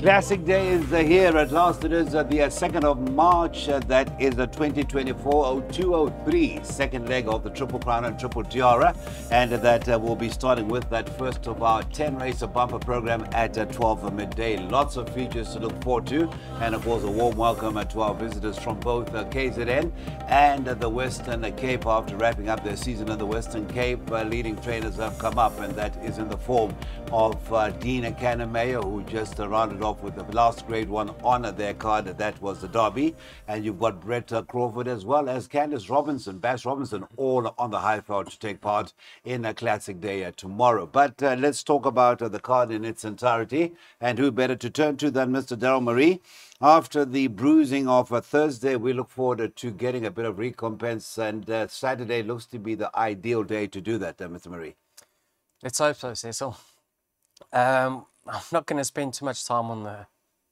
Classic Day is here at last. It is the 2nd of March. That is the 2024-0203 second leg of the Triple Crown and Triple Tiara. And that will be starting with that first of our 10-race bumper program at 12 midday. Lots of features to look forward to. And of course, a warm welcome to our visitors from both KZN and the Western Cape. After wrapping up their season in the Western Cape, leading trainers have come up, and that is in the form of Dean Kanemayo, who just rounded off with the last grade one on their card. That was the Derby. And you've got Brett Crawford as well as Candice Robinson, Bass Robinson, all on the high field to take part in a Classic Day tomorrow. But let's talk about the card in its entirety. And who better to turn to than Mr. Daryl Marie? After the bruising of Thursday, we look forward to getting a bit of recompense. And Saturday looks to be the ideal day to do that, Mr. Marie. Let's hope so, Cecil. I'm not going to spend too much time on the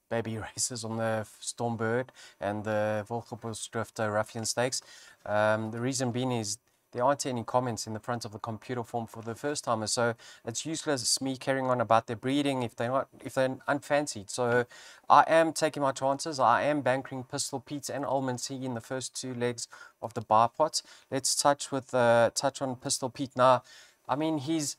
baby races, on the Stormbird and the Volkswagen Ruffian Stakes. The reason being is there aren't any comments in the front of the computer form for the first timers, so it's useless me carrying on about their breeding if they're unfancied. So I am taking my chances. I am bankering Pistol Pete and Almond C in the first two legs of the bipot. Let's touch on Pistol Pete now. I mean, he's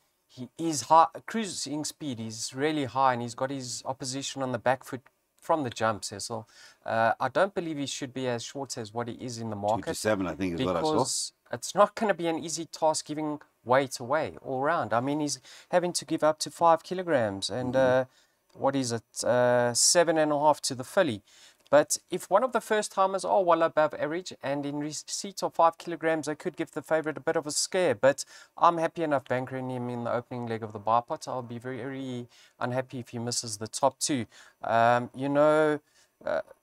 high, cruising speed is really high, and he's got his opposition on the back foot from the jump, Cecil. I don't believe he should be as short as what he is in the market. 2 to 7, I think, is what I saw. Because it's not going to be an easy task giving weight away all round. I mean, he's having to give up to 5 kilograms, and what is it, 7.5 to the filly. But if one of the first timers are well above average and in receipt of 5 kilograms, they could give the favourite a bit of a scare. But I'm happy enough bankering him in the opening leg of the bipot. I'll be very, very unhappy if he misses the top two. The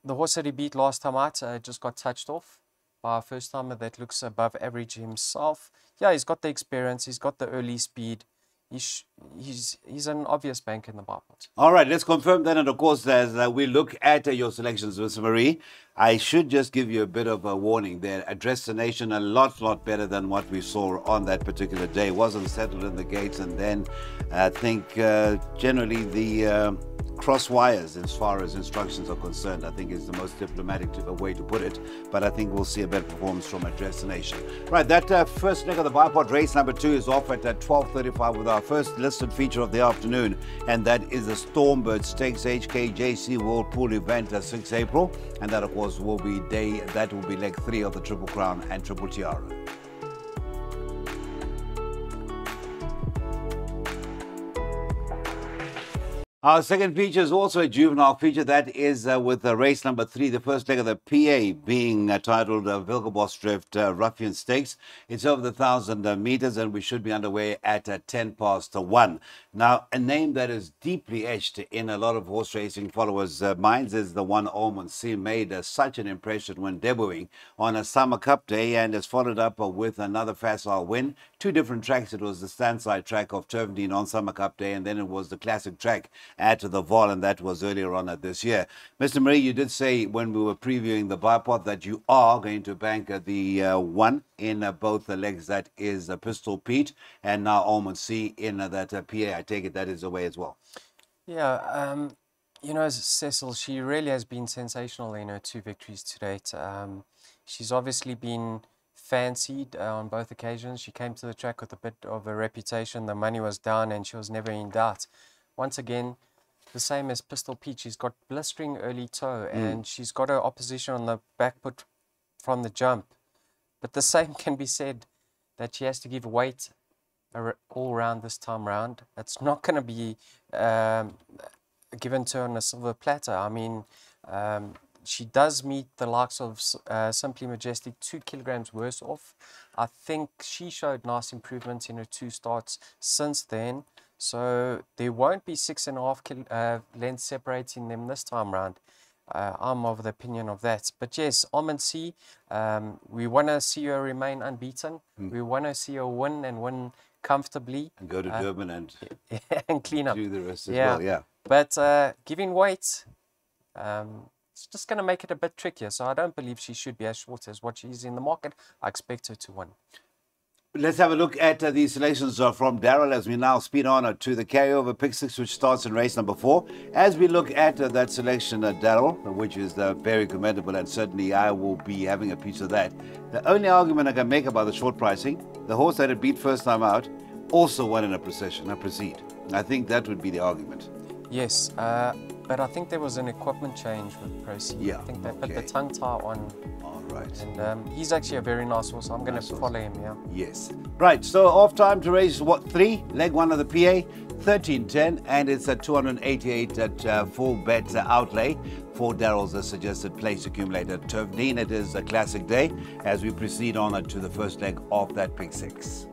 horse that he beat last time out just got touched off by a first timer that looks above average himself. Yeah, he's got the experience, he's got the early speed. He's an obvious bank in the bipot. All right, let's confirm that. And of course, as we look at your selections, Mr. Marie, I should just give you a bit of a warning there. A destination a lot better than what we saw on that particular day. Wasn't settled in the gates, and then I think generally the cross wires as far as instructions are concerned, I think is the most diplomatic way to put it. But I think we'll see a better performance from a destination. Right, that first leg of the bipod, race number 2, is off at 12:35 with our first listed feature of the afternoon, and that is the Stormbird Stakes HKJC World Pool event 6 April, and that of course will be leg 3 of the Triple Crown and Triple Tiara. Our second feature is also a juvenile feature. That is with race number 3, the first leg of the PA, being titled Wilgerbosdrift Ruffian Stakes. It's over the 1,000 meters, and we should be underway at 1:10 Now, a name that is deeply etched in a lot of horse racing followers' minds is the one Almond C. Made such an impression when debuting on a Summer Cup day, and has followed up with another facile win. 2 different tracks. It was the standside track of Turffontein on Summer Cup day, and then it was the classic track at the Vol, and that was earlier on this year. Mr. Marie, you did say when we were previewing the bipod that you are going to bank the one in both the legs. That is Pistol Pete, and now Almond C in that PA. I take it that is the way as well. Yeah, Cecil, she really has been sensational in her 2 victories to date. She's obviously been fancied on both occasions. She came to the track with a bit of a reputation. The money was down, and she was never in doubt. Once again, the same as Pistol Pete, she's got blistering early toe, and she's got her opposition on the back foot from the jump. But the same can be said that she has to give weight all round this time round. It's not going to be given to her on a silver platter. I mean, she does meet the likes of Simply Majestic 2 kilograms worse off. I think she showed nice improvements in her 2 starts since then. So there won't be 6.5 lengths separating them this time round. I'm of the opinion of that. But yes, Almond C, we want to see her remain unbeaten. We want to see her win comfortably. And go to Durban and clean up. Do the rest as well, yeah. But giving weight, it's just going to make it a bit trickier. So I don't believe she should be as short as what she is in the market. I expect her to win. Let's have a look at these selections from Daryl as we now speed on to the carryover pick six, which starts in race number 4. As we look at that selection, Daryl, which is very commendable, and certainly I will be having a piece of that. The only argument I can make about the short pricing, the horse that it beat first time out also won in a procession, a proceed. I think that would be the argument. Yes, but I think there was an equipment change with Proceed. Yeah, I think they put the tongue tie on. All right. And he's actually a very nice horse. I'm going to follow him, yeah. Yes. Right, so off time to race, what, 3? Leg 1 of the PA, 13.10, and it's a 288 at full bet outlay for Daryl's suggested place accumulator. Turffontein, it is a classic day as we proceed on to the first leg of that pick six.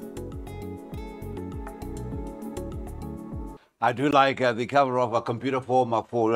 I do like the cover of a computer form for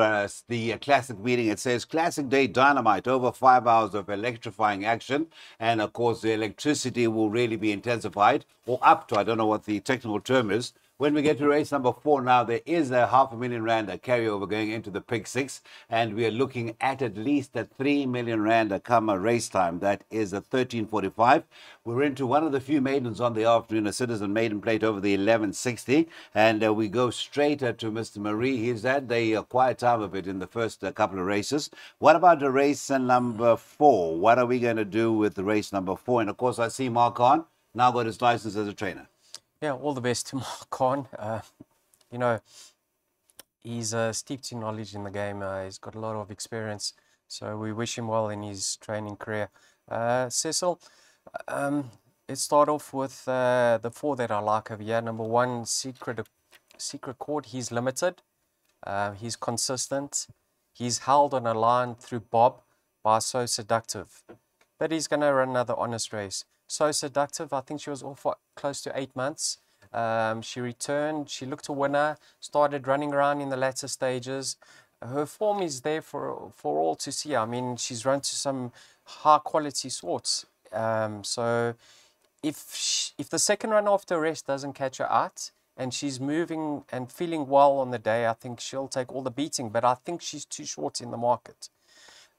the classic meeting. It says Classic Day Dynamite, over 5 hours of electrifying action. And of course, the electricity will really be intensified, or up to, I don't know what the technical term is. When we get to race number 4 now, there is a R500,000 carryover going into the pick six, and we are looking at least a 3 million rand come a race time. That is a 13:45. We're into one of the few maidens on the afternoon, a Citizen Maiden Plate over the 1160, and we go straight to Mr. Marie. He's had the quiet time of it in the first couple of races. What about the race number 4? What are we going to do with the race number 4? And of course, I see Mark Khan now got his license as a trainer. Yeah, all the best to Mark Khan. You know, he's steeped in knowledge in the game. He's got a lot of experience. So we wish him well in his training career. Cecil, let's start off with the 4 that I like over here. Number 1, Secret Chord. He's limited. He's consistent. He's held on a line through Bob by So Seductive. But he's going to run another honest race. So Seductive, I think she was off for close to 8 months. She returned, she looked a winner, started running around in the latter stages. Her form is there for all to see. I mean, she's run to some high quality sorts. So if the second run after rest doesn't catch her out, and she's moving and feeling well on the day, I think she'll take all the beating. But I think she's too short in the market.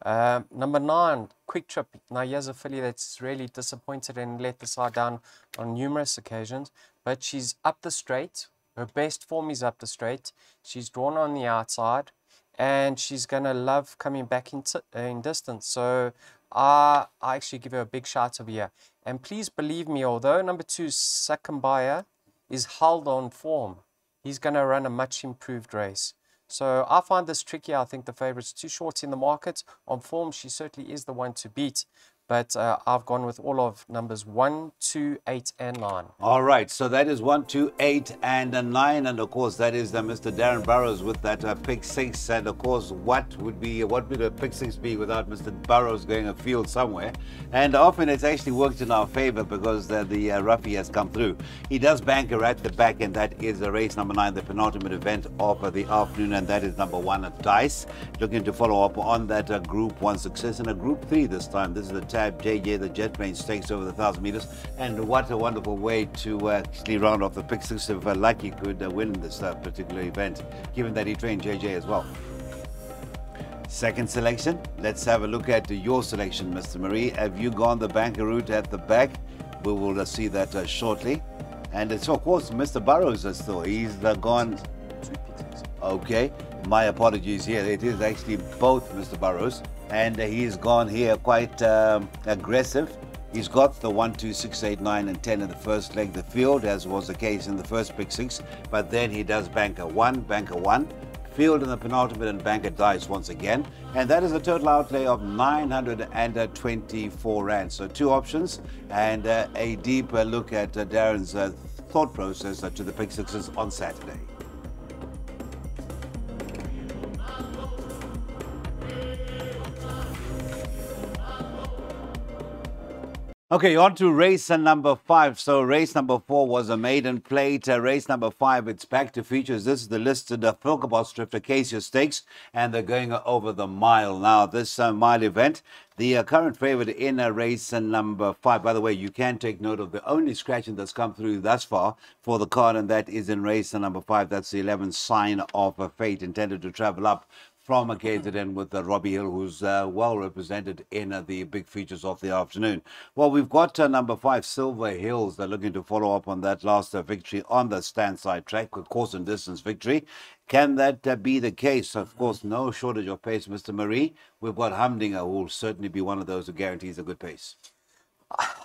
Number 9, Quick Trip. Now, here's a filly that's really disappointed and let the side down on numerous occasions, but she's up the straight. Her best form is up the straight. She's drawn on the outside, and she's going to love coming back in distance. So I actually give her a big shout over here. And please believe me, although number 2, Sakambaya, is held on form, he's going to run a much improved race. So I find this tricky. I think the favourite's too short in the market. On form, she certainly is the one to beat. But I've gone with all of numbers 1, 2, 8, and 9. All right, so that is 1, 2, 8, and 9, and of course that is Mr. Darren Burrows with that pick six. And of course, what would the pick six be without Mr. Burrows going afield somewhere? And often it's actually worked in our favour because the roughie has come through. He does banker at the back, and that is race number 9, the penultimate event of the afternoon, and that is number 1 at Dice. Looking to follow up on that Group 1 success and a Group 3 this time. This is the Tab JJ, the jet plane stakes over the 1,000 meters, and what a wonderful way to actually round off the pick six if Lucky could win this particular event, given that he trained JJ as well. Second selection, let's have a look at your selection, Mr. Marie. Have you gone the banker route at the back? We will see that shortly. And it's of course Mr. Burrows still. He's gone. Okay, my apologies here. It is actually both Mr. Burrows. And he's gone here quite aggressive. He's got the 1, 2, 6, 8, 9, and 10 in the first leg, the field, as was the case in the first pick six. But then he does banker 1, field in the penultimate, and banker Dice once again. And that is a total outlay of 924 rand. So 2 options and a deep look at Darren's thought process to the pick sixes on Saturday. Okay, on to race number 5. So race number 4 was a maiden plate. Race number 5, it's back to features. This is the listed Filkerbos Drift Acacia Stakes, and they're going over the mile. Now, this mile event, the current favorite in race number 5. By the way, you can take note of the only scratching that's come through thus far for the card, and that is in race number 5. That's the 11 Sign of Fate, intended to travel up from KZN with Robbie Hill, who's well represented in the big features of the afternoon. Well, we've got number 5, Silver Hills. They're looking to follow up on that last victory on the stand-side track, with course and distance victory. Can that be the case? Of course, no shortage of pace, Mr. Marie. We've got Humdinger, who will certainly be one of those who guarantees a good pace.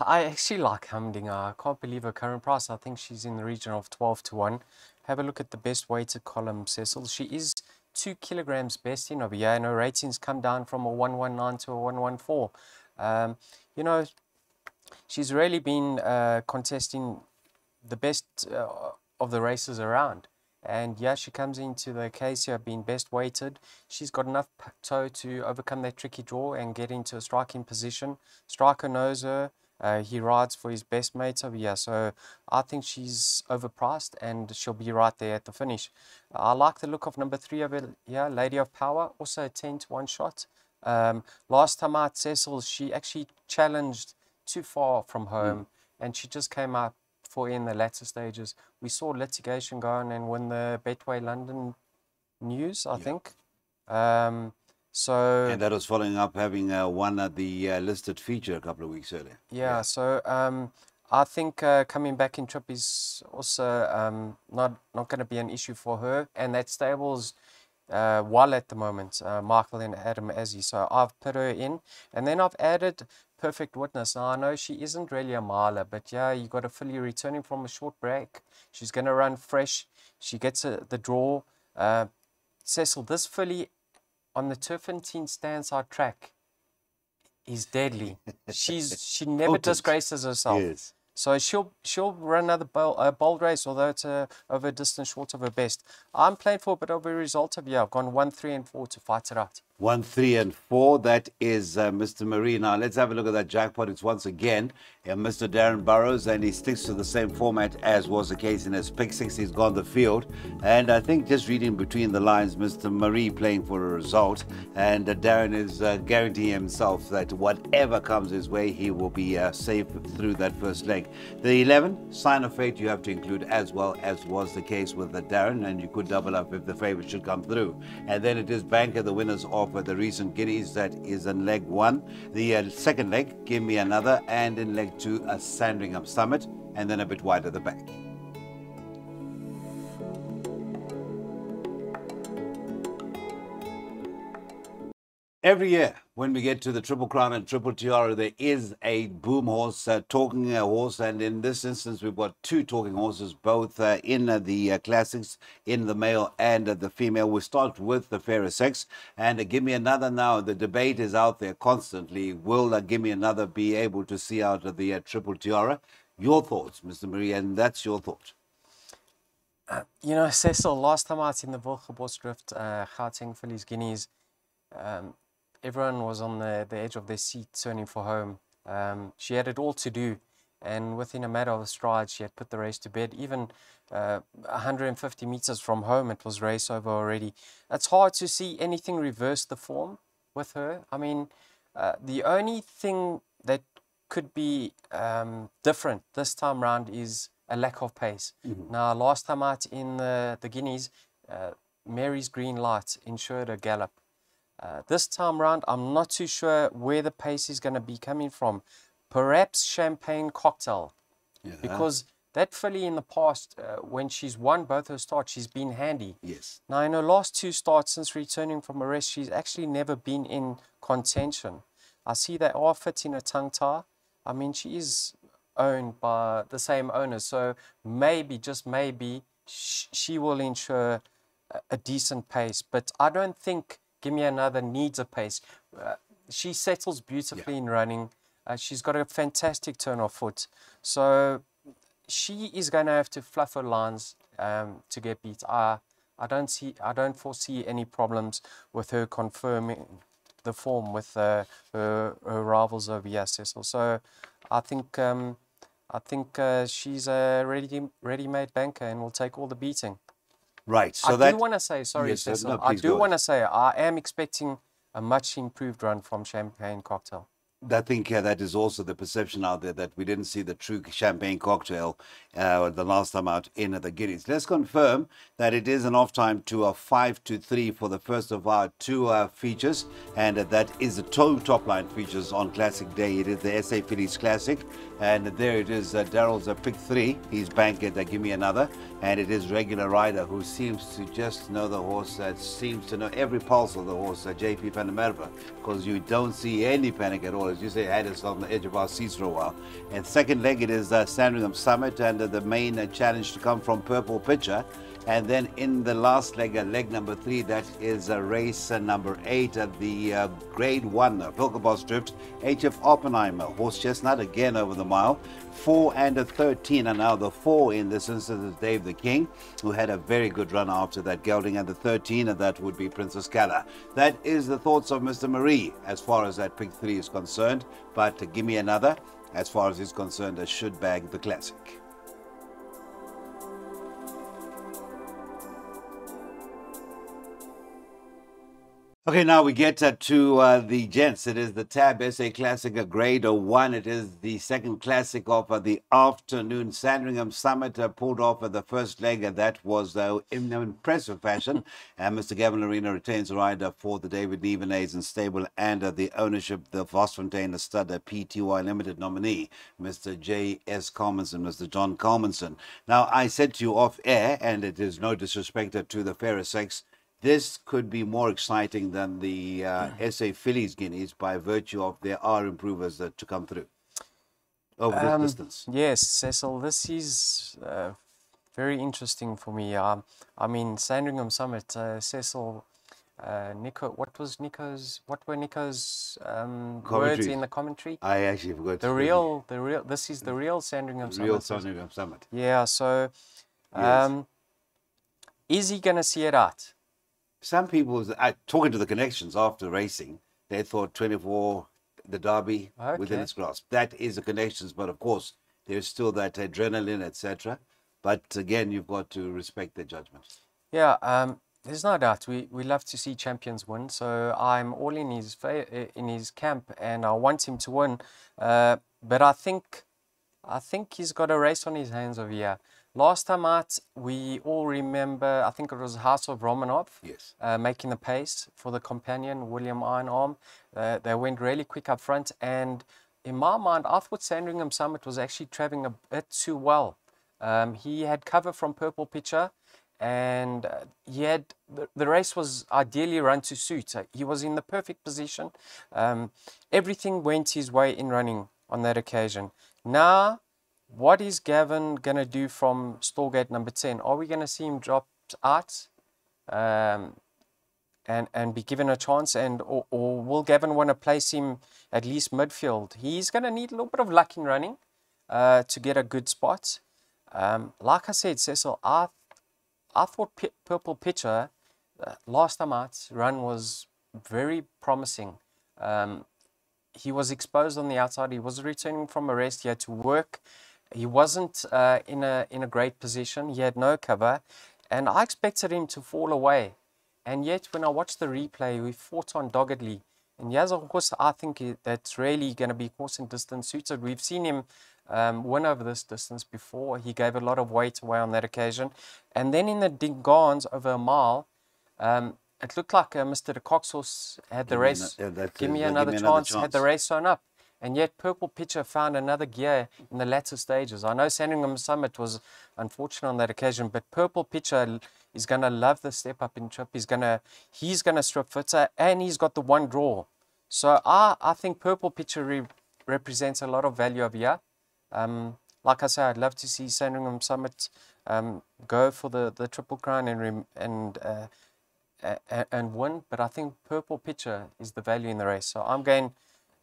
I actually like Humdinger. I can't believe her current price. I think she's in the region of 12 to 1. Have a look at the best weighted column, Cecil. She is 2 kilograms best in over here, and her ratings come down from a 119 to a 114. You know, she's really been contesting the best of the races around. And yeah, she comes into the case here being best weighted. She's got enough toe to overcome that tricky draw and get into a striking position. Striker knows her. He rides for his best mates over here. So I think she's overpriced and she'll be right there at the finish. I like the look of number 3 over here, Lady of Power. Also a 10 to 1 shot. Last time out, Cecil, she actually challenged too far from home and she just came up in the latter stages. We saw litigation go on and win the Betway London news, I think. And that was following up having won the listed feature a couple of weeks earlier. Yeah. So I think coming back in trip is also not going to be an issue for her, and that stable's well at the moment, Michael and Adam Azzi. So I've put her in, and then I've added Perfect Witness. Now I know she isn't really a miler, but yeah, you got a filly returning from a short break. She's going to run fresh. She gets the draw. Cecil, this filly on the turffontein stand-side track is deadly. She never disgraces herself. Yes. So she'll run another bold race, although it's over a distance short of her best. I'm playing for a bit of a result of I've gone 1, 3, and 4 to fight it out. 1, 3, and 4. That is Mr. Marie. Now let's have a look at that jackpot. It's once again Mr. Darren Burrows, and he sticks to the same format as was the case in his pick 6. He's gone the field, and I think just reading between the lines, Mr. Marie playing for a result, and Darren is guaranteeing himself that whatever comes his way, he will be safe through that first leg. The 11, Sign of Fate, you have to include as well, as was the case with Darren, and you could double up if the favorite should come through. And then it is Banker, the winners of the recent guineas. That is in leg 1. The second leg, Give Me Another, and in leg 2, a Sandringham Summit, and then a bit wide at the back. Every year, when we get to the Triple Crown and Triple Tiara, there is a boom horse, talking horse, and in this instance, we've got 2 talking horses, both in the classics, in the male and the female. We'll start with the fairer sex, and Give Me Another now. The debate is out there constantly. Will Give Me Another be able to see out of the Triple Tiara? Your thoughts, Mr. Marie, and that's your thought. You know, Cecil, last time out in the Wilgeborgsdrift, Gauteng Fillies Guineas, everyone was on the edge of their seat turning for home. She had it all to do, and within a matter of a stride, she had put the race to bed. Even 150 meters from home, it was race over already. It's hard to see anything reverse the form with her. I mean, the only thing that could be different this time round is a lack of pace. Now, last time out in the Guineas, Mary's green light ensured a gallop. This time round, I'm not too sure where the pace is going to be coming from. Perhaps Champagne Cocktail. Because that filly in the past, when she's won both her starts, she's been handy. Yes. Now, in her last 2 starts since returning from a rest, she's actually never been in contention. I see they are fitting a tongue tie. I mean, she is owned by the same owners, so maybe, just maybe, she will ensure a decent pace. But I don't think Give Me Another needs a pace. She settles beautifully in running. She's got a fantastic turn of foot. So she is going to have to fluff her lines to get beat. I don't foresee any problems with her confirming the form with her rivals over here, Cecil. So I think she's a ready-made banker and will take all the beating. Right. So I do want to say, sorry, yes, Cecil, no, I do want to say I am expecting a much improved run from Champagne Cocktail. I think that is also the perception out there that we didn't see the true champagne cocktail the last time out in the Guineas. Let's confirm that it is an off time to a 5-3 for the first of our two features, and that is the two top line features on Classic Day. It is the SA Fillies Classic, and there it is. Daryl's pick 3. He's banked it. Give me another, and it is Regular Rider, who seems to just know the horse. That seems to know every pulse of the horse. JP van der Merwe, because you don't see any panic at all. As you say, had us on the edge of our seats for a while. And second leg, it is Sandringham Summit, and the main challenge to come from Purple Pitcher. And then in the last leg, leg number 3, that is race number 8 at the Grade 1 Pilkerbos Drift. HF Oppenheimer, Horse Chestnut again over the mile. 4 and a 13, and now the 4 in this instance is Dave the King, who had a very good run after that gelding, and the 13, and that would be Princess Kala. That is the thoughts of Mr. Marie as far as that pick 3 is concerned. But give me another, as far as he's concerned, should bag the Classic. Okay, now we get to the gents. It is the TAB SA Classic Grade 1. It is the second classic of the afternoon. Sandringham Summit pulled off at the first leg, and that was in impressive fashion. And Mr. Gavin Arena retains the rider for the David Nevenhuizen stable, and the ownership, the Vosfontein stud PTY Limited nominee, Mr. J.S. Colmanson, Mr. John Colmanson. Now, I said to you off air, and it is no disrespect to the fairer sex, this could be more exciting than the SA Fillies Guineas by virtue of there are improvers to come through over this distance. Yes, Cecil, this is very interesting for me. I mean, Sandringham Summit, Cecil, Nico, what were Nico's words in the commentary? I actually forgot. This is the real Sandringham Summit. Real Sandringham Summit. Yeah, so Yes. is he going to see it out? Some people, talking to the connections after racing, they thought 24, the Derby, within its grasp. That is the connections, but of course, there's still that adrenaline, etc. But again, you've got to respect their judgment. Yeah, there's no doubt. We love to see champions win, so I'm all in his camp, and I want him to win. But I think he's got a race on his hands over here. Last time out, we all remember, I think it was House of Romanov, yes, making the pace for the companion, William Ironarm. They went really quick up front, and in my mind, I thought Sandringham Summit was actually travelling a bit too well. He had cover from Purple Pitcher, and he had the race was ideally run to suit. He was in the perfect position. Everything went his way in running on that occasion. Now, what is Gavin going to do from stallgate number 10? Are we going to see him drop out and be given a chance? Or will Gavin want to place him at least midfield? He's going to need a little bit of luck in running to get a good spot. Like I said, Cecil, I thought Purple Pitcher, last time out, run was very promising. He was exposed on the outside. He was returning from a rest. He had to work. He wasn't in a great position. He had no cover, and I expected him to fall away. And yet, when I watched the replay, we fought on doggedly. And he has a horse, I think, that's really going to be course and distance suited. We've seen him win over this distance before. He gave a lot of weight away on that occasion. And then in the Dingans over a mile, it looked like Mr. de Cock's horse had the race. Give me another chance. Had the race sewn up. And yet Purple Pitcher found another gear in the latter stages. I know Sandringham Summit was unfortunate on that occasion, but Purple Pitcher is going to love the step up in trip. He's going to strip fitter, and he's got the one draw. So I think Purple Pitcher represents a lot of value over here. Like I say, I'd love to see Sandringham Summit go for the Triple Crown and win, but I think Purple Pitcher is the value in the race. So I'm going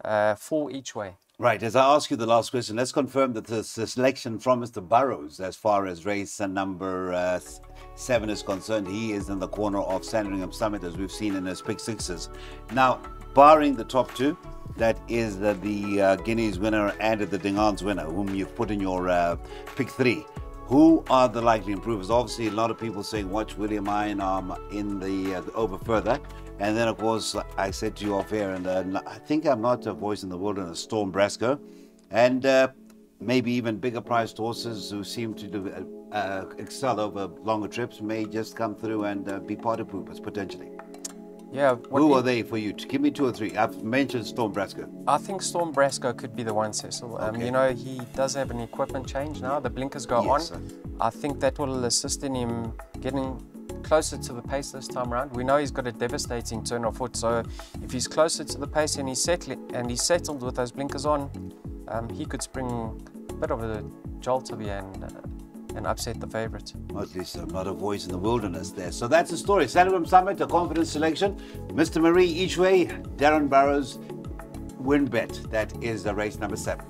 4 each way. Right. As I ask you the last question, let's confirm that the selection from Mr. Burrows as far as race number 7 is concerned. He is in the corner of Sandringham Summit, as we've seen in his pick sixes. Now, barring the top 2, that is the Guineas winner and the Dingans winner, whom you've put in your pick 3. Who are the likely improvers? Obviously, a lot of people saying watch William Iron in the over further. And then, of course, I said to you off air, and I think I'm not a voice in the wilderness, Storm Brasco. And maybe even bigger priced horses who seem to do, excel over longer trips may just come through and be party poopers potentially. Yeah. Who are they for you? Give me 2 or 3. I've mentioned Storm Brasco. I think Storm Brasco could be the one, Cecil. Okay. You know, he does have an equipment change now. The blinkers go Yes, on. sir. I think that will assist in him getting closer to the pace this time around. We know he's got a devastating turn of foot, so if he's closer to the pace and he's settled with those blinkers on, he could spring a bit of a jolt of the and upset the favourite. At least I'm not a voice in the wilderness there. So that's the story. Saddleroom Summit, a confidence selection. Mr. Marie each way, Darren Barrows, win bet. That is the race number 7.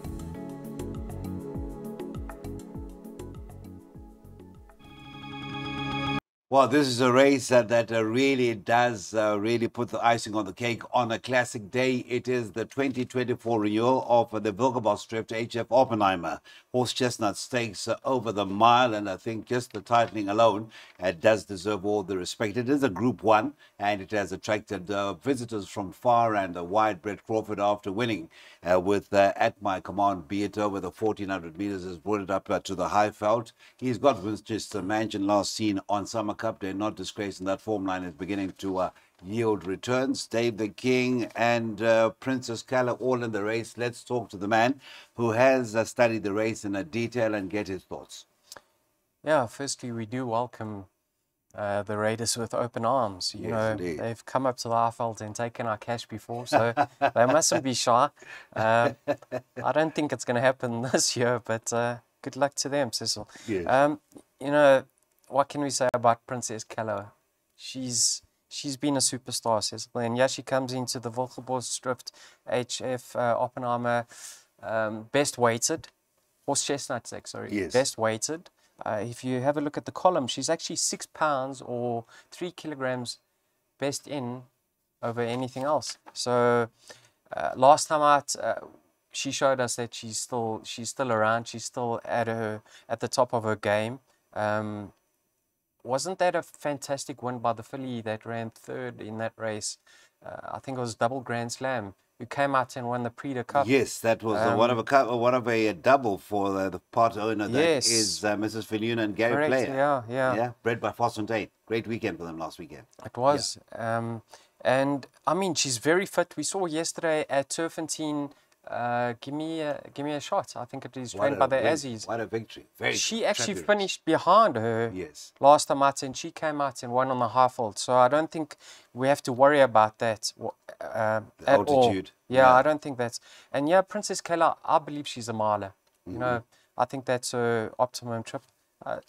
Well, this is a race that really does really put the icing on the cake on a classic day. It is the 2024 renewal of the Wilgerbos Drift HF Oppenheimer Horse Chestnut Stakes over the mile, and I think just the titling alone does deserve all the respect. It is a Group 1, and it has attracted visitors from far and wide. Brett Crawford, after winning with At My Command, be it over the 1400 meters, has brought it up to the high felt. He's got Winchester Mansion last seen on Summer Cup Day, not disgracing that form line, is beginning to yield returns. Dave the King and Princess Kala all in the race. Let's talk to the man who has studied the race in detail and get his thoughts. Yeah, firstly, we do welcome the Raiders with open arms. You know, indeed. They've come up to the Highveld and taken our cash before, so they mustn't be shy. I don't think it's going to happen this year, but good luck to them, Cecil. Yes. You know, what can we say about Princess Kala? She's been a superstar, Cecil, and yeah, she comes into the Wilgerbos Drift HF Oppenheimer best weighted, horse chestnut stakes, sorry, Yes. best weighted. If you have a look at the column, she's actually 6 pounds or 3 kilograms best in over anything else. So last time out, she showed us that she's still around. She's still at the top of her game. Wasn't that a fantastic win by the filly that ran 3rd in that race? I think it was Double Grand Slam, who came out and won the Prix de Cup. Yes, that was one of a double for the part owner. That Yes. is Mrs. Filuna and Gary Correct, Player. yeah. Bred by Turffontein. Great weekend for them last weekend. It was. And I mean, she's very fit. We saw yesterday at Turffontein, give me a shot. I think it is trained by the Aussies. What a victory. Very She good. actually Champion. finished behind her Yes. last time out, and she came out and won on the Highveld. So I don't think we have to worry about that at altitude. all. Yeah, Yeah. I don't think that's... And yeah, Princess Kala, I believe she's a miler. You know, I think that's her optimum trip.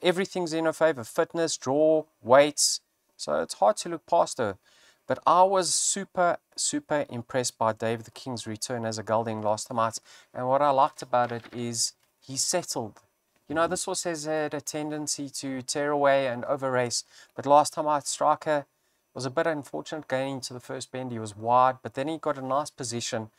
Everything's in her favor. Fitness, draw, weights. So it's hard to look past her. But I was super, super impressed by Dave the King's return as a gelding last time out. And what I liked about it is he settled. You know, this horse has had a tendency to tear away and over race. But last time out, Striker was a bit unfortunate going into the first bend. He was wide, but then he got a nice position.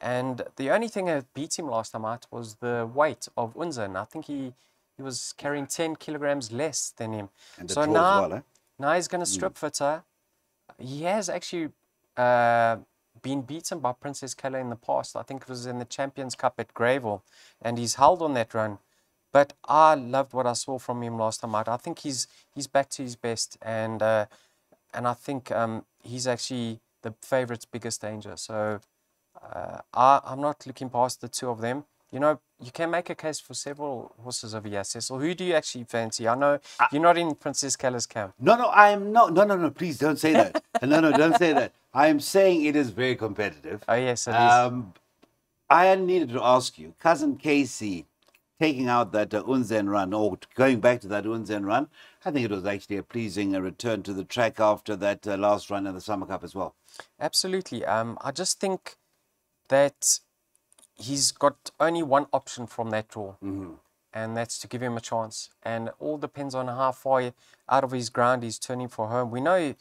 And the only thing that beat him last time out was the weight of Unzen. I think he was carrying 10 kilograms less than him. And the so draw now, as well, now he's going to strip fitter. He has actually been beaten by Princess Kala in the past. I think it was in the Champions Cup at Greyville, and he's held on that run. But I loved what I saw from him last time out. I think he's back to his best, and I think he's actually the favourite's biggest danger. So I'm not looking past the two of them. You know, you can make a case for several horses over here, Cecil. Who do you actually fancy? I know you're not in Princess Kala's camp. No, I am not. No, please don't say that. No, don't say that. I am saying it is very competitive. Oh, yes, it is. I needed to ask you, Cousin Casey taking out that Unzen run, or going back to that Unzen run, I think it was actually a pleasing return to the track after that last run in the Summer Cup as well. Absolutely. I just think that he's got only one option from that draw, and that's to give him a chance. And it all depends on how far out of his ground he's turning for home. We know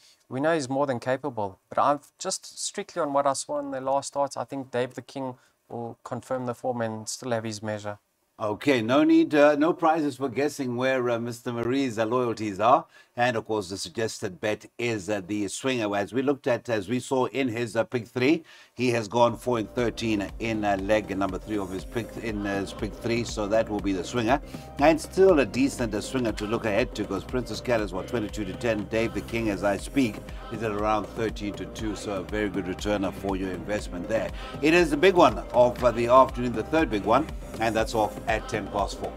he's more than capable, but I'm just strictly on what I saw in the last starts. I think Dave the King will confirm the form and still have his measure. Okay, no need, no prizes for guessing where Mr. Marie's loyalties are. And of course, the suggested bet is the swinger. As we looked at, as we saw in his pick 3, he has gone 4 and 13 in leg number 3 of his pick his pick 3. So that will be the swinger, and still a decent swinger to look ahead to, because Princess Cat is what, 22 to 10. Dave the King, as I speak, is at around 13 to 2. So a very good returner for your investment there. It is the big one of the afternoon, the third big one, and that's off at 4:10.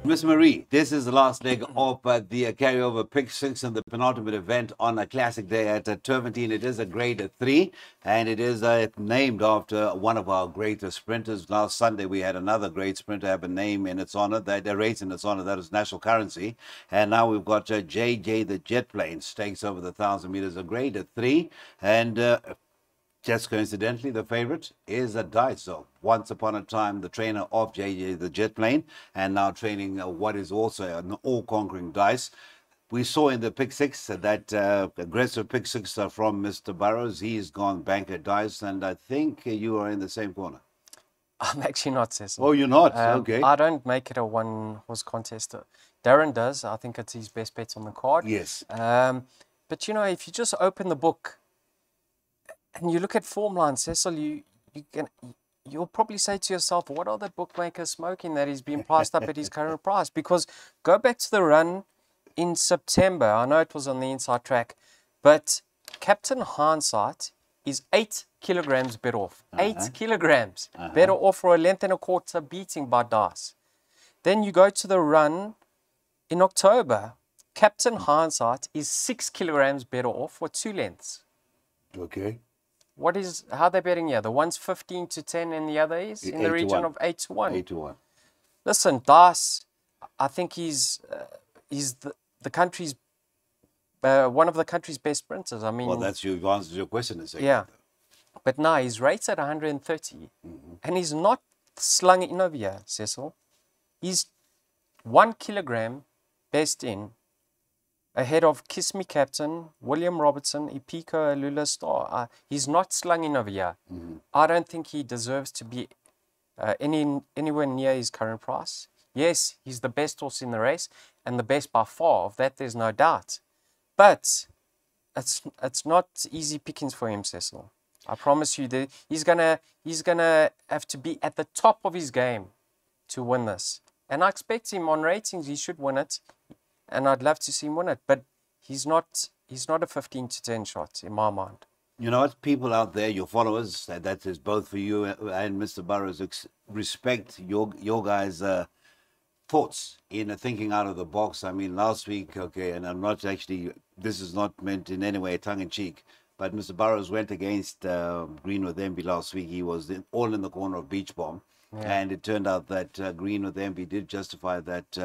Miss Marie, this is the last leg of the carryover pick 6 and the penultimate event on a classic day at Turffontein. It is a grade 3, and it is named after one of our greatest sprinters. Last Sunday we had another great sprinter have a name in its honor, that a race in its honor, that is National Currency. And now we've got JJ the Jet Plane stakes over the 1,000 meters, a grade 3, and just coincidentally, the favorite is a Dice. So once upon a time, the trainer of JJ the Jet Plane, and now training what is also an all-conquering Dice. We saw in the pick 6 that aggressive pick 6 from Mr. Burrows. He's gone banker Dice, and I think you are in the same corner. I'm actually not, Cecil. Oh, you're not? Okay. I don't make it a one-horse contest. Darren does. I think it's his best bets on the card. Yes. But, you know, if you just open the book and you look at form lines, Cecil, you'll probably say to yourself, what are the bookmakers smoking that he's been priced up at his current price? Because go back to the run in September. I know it was on the inside track, but Captain Hindsight is 8 kilograms better off. 8 kilograms better off for a length and a quarter beating by Dice. Then you go to the run in October. Captain Hindsight is 6 kilograms better off for 2 lengths. Okay. How are they betting here? The one's 15 to 10 and the other is in the region of 8 to 1. 8 to 1. Listen, Dice, I think he's the country's one of the country's best sprinters. I mean, well, that's your answer to your question. Yeah, but now he's rated 130, and he's not slung in over here, Cecil. He's 1 kilogram best in, ahead of Kiss Me Captain, William Robertson, Ipiko, Lula Star. He's not slung in over here. I don't think he deserves to be anywhere near his current price. Yes, he's the best horse in the race, and the best by far. Of that, there's no doubt. But it's not easy pickings for him, Cecil. I promise you that he's gonna have to be at the top of his game to win this. And I expect him on ratings, he should win it. And I'd love to see him win it, but he's not a 15 to 10 shot in my mind. You know what, people out there, your followers, that is both for you and Mr. Burrows, respect your guys' thoughts in thinking out of the box. I mean, last week, okay, and I'm not actually, this is not meant in any way tongue-in-cheek, but Mr. Burrows went against Green with Envy last week. He was all in the corner of Beach Bomb, and it turned out that Green with Envy did justify that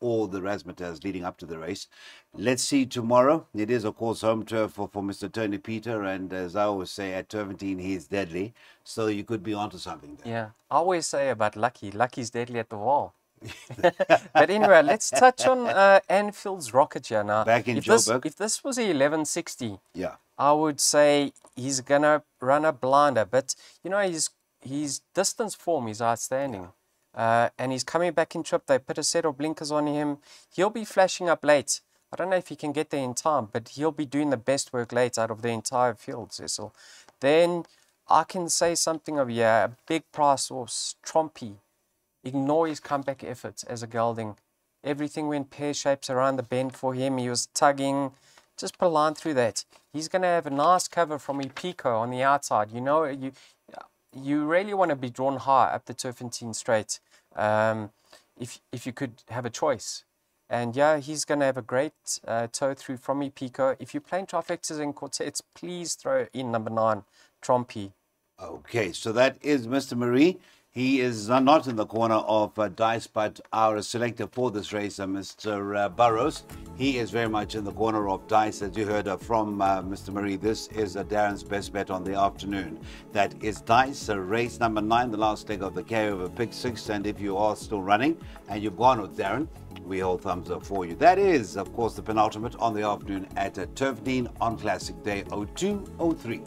all the razzmatazz leading up to the race. Let's see tomorrow. It is, of course, home turf for Mr. Tony Peter, and as I always say, at Turffontein, he's deadly. So you could be onto something there. Yeah, I always say about Lucky. Lucky's deadly at the wall. But anyway, let's touch on Anfield's Rocket here now. Back in Joburg. If this was a 1160, yeah, I would say he's gonna run a blinder. But you know, his distance form is outstanding. And he's coming back in trip. They put a set of blinkers on him. He'll be flashing up late. I don't know if he can get there in time, but he'll be doing the best work late out of the entire field, Cecil. Then I can say something of, a big price horse, Trompy. Ignore his comeback efforts as a gelding. Everything went pear-shaped around the bend for him. He was tugging. Just put a line through that. He's going to have a nice cover from Ipiko on the outside. You know, you really want to be drawn high up the Turffontein straight if you could have a choice. And yeah, he's going to have a great toe through from Ipiko. If you're playing trifectas and quartets, please throw in number 9, Trompy. Okay, so that is Mr. Marie. He is not in the corner of Dice, but our selector for this race, Mr. Burrows. He is very much in the corner of Dice, as you heard from Mr. Marie. This is Darren's best bet on the afternoon. That is Dice, race number 9, the last leg of the carryover pick 6. And if you are still running and you've gone with Darren, we hold thumbs up for you. That is, of course, the penultimate on the afternoon at Turffontein on Classic Day 0203.